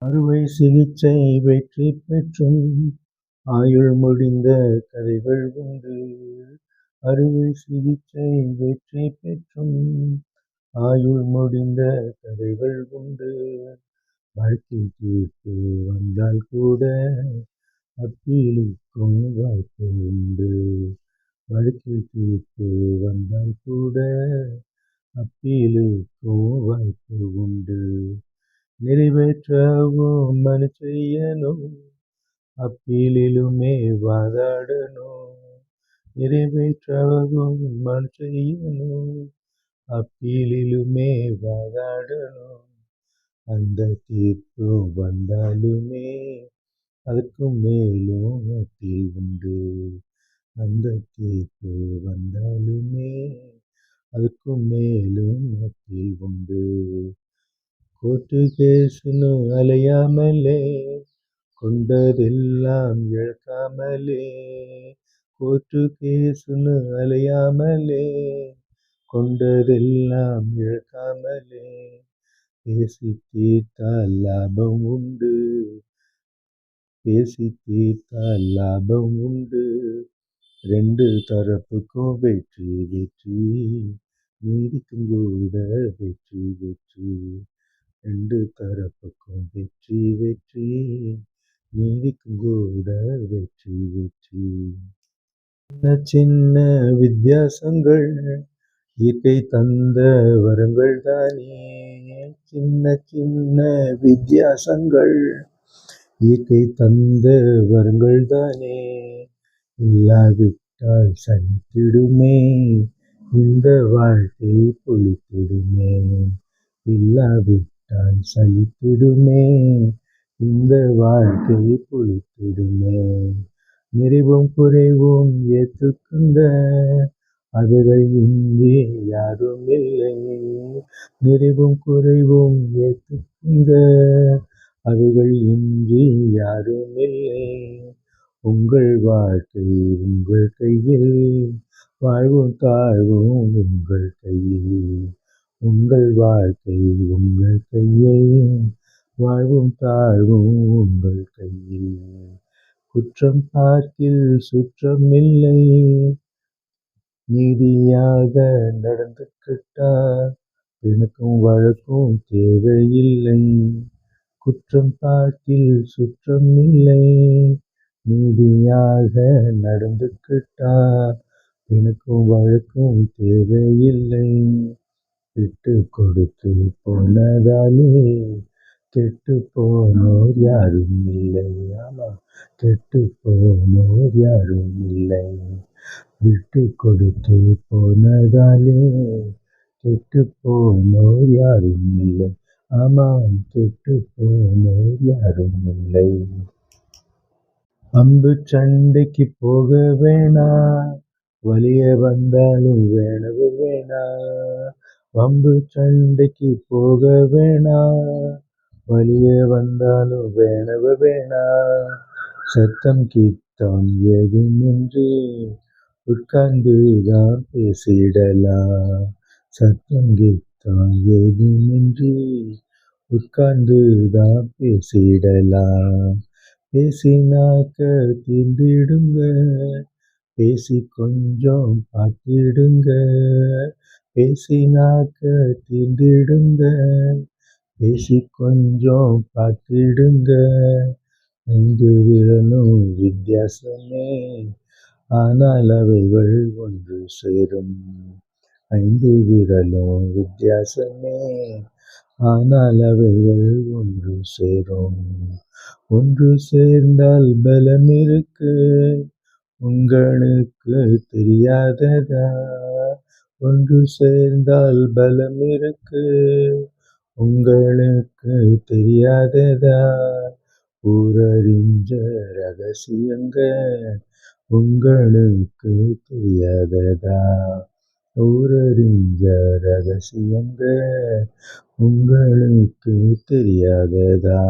அறுவை சிகிச்சை வெற்றி பெற்றும் ஆயுள் முடிந்த கதைகள் உண்டு. அறுவை சிகிச்சை வெற்றி பெற்றும் ஆயுள் முடிந்த கதைகள் உண்டு. வழக்கில் தீர்ப்பு வந்தால் கூட அப்பீலுக்கும் வாய்ப்பு உண்டு. வழக்கில் தீர்ப்பு வந்தால் கூட அப்பீலுக்கும் வாய்ப்பு உண்டு. நிறைவேற்றவும் மனு செய்யணும், அப்பீலிலுமே வாதாடணும். நிறைவேற்றவும் மனு செய்யணும், அப்பீலிலுமே வாதாடணும். அந்த தீர்ப்பு வந்தாலுமே அதற்கும் மேலும் அப்பீல் உண்டு. அந்த தீர்ப்பு வந்தாலுமே அதற்கும் மேலும் அப்பீல் உண்டு. கோர்ட்டு கேஸ்னு அலையாமலே கொண்டதெல்லாம் இழக்காமலே. கோர்ட்டு கேஸ்னு அலையாமலே கொண்டதெல்லாம் இழக்காமலே. பேசி தீர்த்தால் லாபம் உண்டு, பேசி தீர்த்தால் லாபம் உண்டு. ரெண்டு தரப்புக்கும் வெற்றி வெற்றி, நீதிக்கும் கூட வெற்றி வெற்றி. ரெண்டு தரப்புக்கும் வெற்றி வெற்றி, நீதிக்கும் கூட வெற்றி வெற்றி. சின்ன சின்ன வித்தியாசங்கள் இயற்கை தந்த வரங்கள் தானே. சின்ன சின்ன வித்தியாசங்கள் இயற்கை தந்த வரங்கள் தானே. இல்லாவிட்டால் சலித்திடுமே இந்த வாழ்க்கை பொழித்திடுமே. இல்லாவிட்டால் சலித்திடுமே இந்த வாழ்க்கை பொழித்திடுமே. நிறைவும் குறைவும் ஏற்றுக்குங்க, அதுகள் இன்றி யாரும் இல்லை. நிறைவும் குறைவும் ஏற்றுக்குங்க, அதுகள் இன்றி யாரும் இல்லை. உங்கள் வாழ்க்கை உங்கள் கையில், வாழ்வும் தாழ்வும் உங்கள் கையில். உங்கள் வாழ்க்கை உங்கள் கையில், வாழ்வும் தாழ்வும் உங்கள் கையில். குற்றம் பார்க்கில் சுற்றம் இல்லை, நீதியாக நடந்துக்கிட்டா எனக்கும் வழக்கும் தேவையில்லை. குற்றம் பார்க்கில் சுற்றம் இல்லை, நீதியாக நடந்துக்கிட்டா எனக்கும் வழக்கும் தேவையில்லை. விட்டு கொடுத்து போனதாலே கெட்டு போனோர் யாரும் இல்லை. ஆமா, கெட்டு போனோர் யாரும் இல்லை. விட்டு கொடுத்து போனதாலே கெட்டு போனோர் யாரும் இல்லை. ஆமாம், கெட்டு போனோர் யாரும் இல்லை. அம்பு சண்டைக்கு போக வேணா, வலிய வந்தாலும் வேணவே வேணா. அம்பு சண்டைக்கு போக வேணா, வலிய வந்தாலும் வேணவே வேணா. சத்தம் கித்தம் எதுமின்றி உட்கார்ந்துதான் பேசிடலாம். சத்தம் கித்தம் எதுமின்றி உட்கார்ந்துதான் பேசிடலாம். பேசினாக்க தீர்ந்திடுங்க, பேசி கொஞ்சம் பார்த்திடுங்க. பேசினாக்க தீர்ந்திடுங்க, பேசி கொஞ்சம் பார்த்திடுங்க. 5 விரலும் வித்தியாசமே, ஆனால் அவைகள் ஒன்று சேரும். 5 விரலும் வித்தியாசமே, ஆனால் அவைகள் ஒன்று சேரும். ஒன்று சேர்ந்தால் பலம் இருக்கு, உங்களுக்கு தெரியாததா. ஒன்று சேர்ந்தால் பலம் இருக்கு, உங்களுக்கு தெரியாததா. ஊரறிஞ்ச ரகசியங்க உங்களுக்கு தெரியாததா. ஊரறிஞ்ச ரகசியங்க உங்களுக்கு தெரியாததா.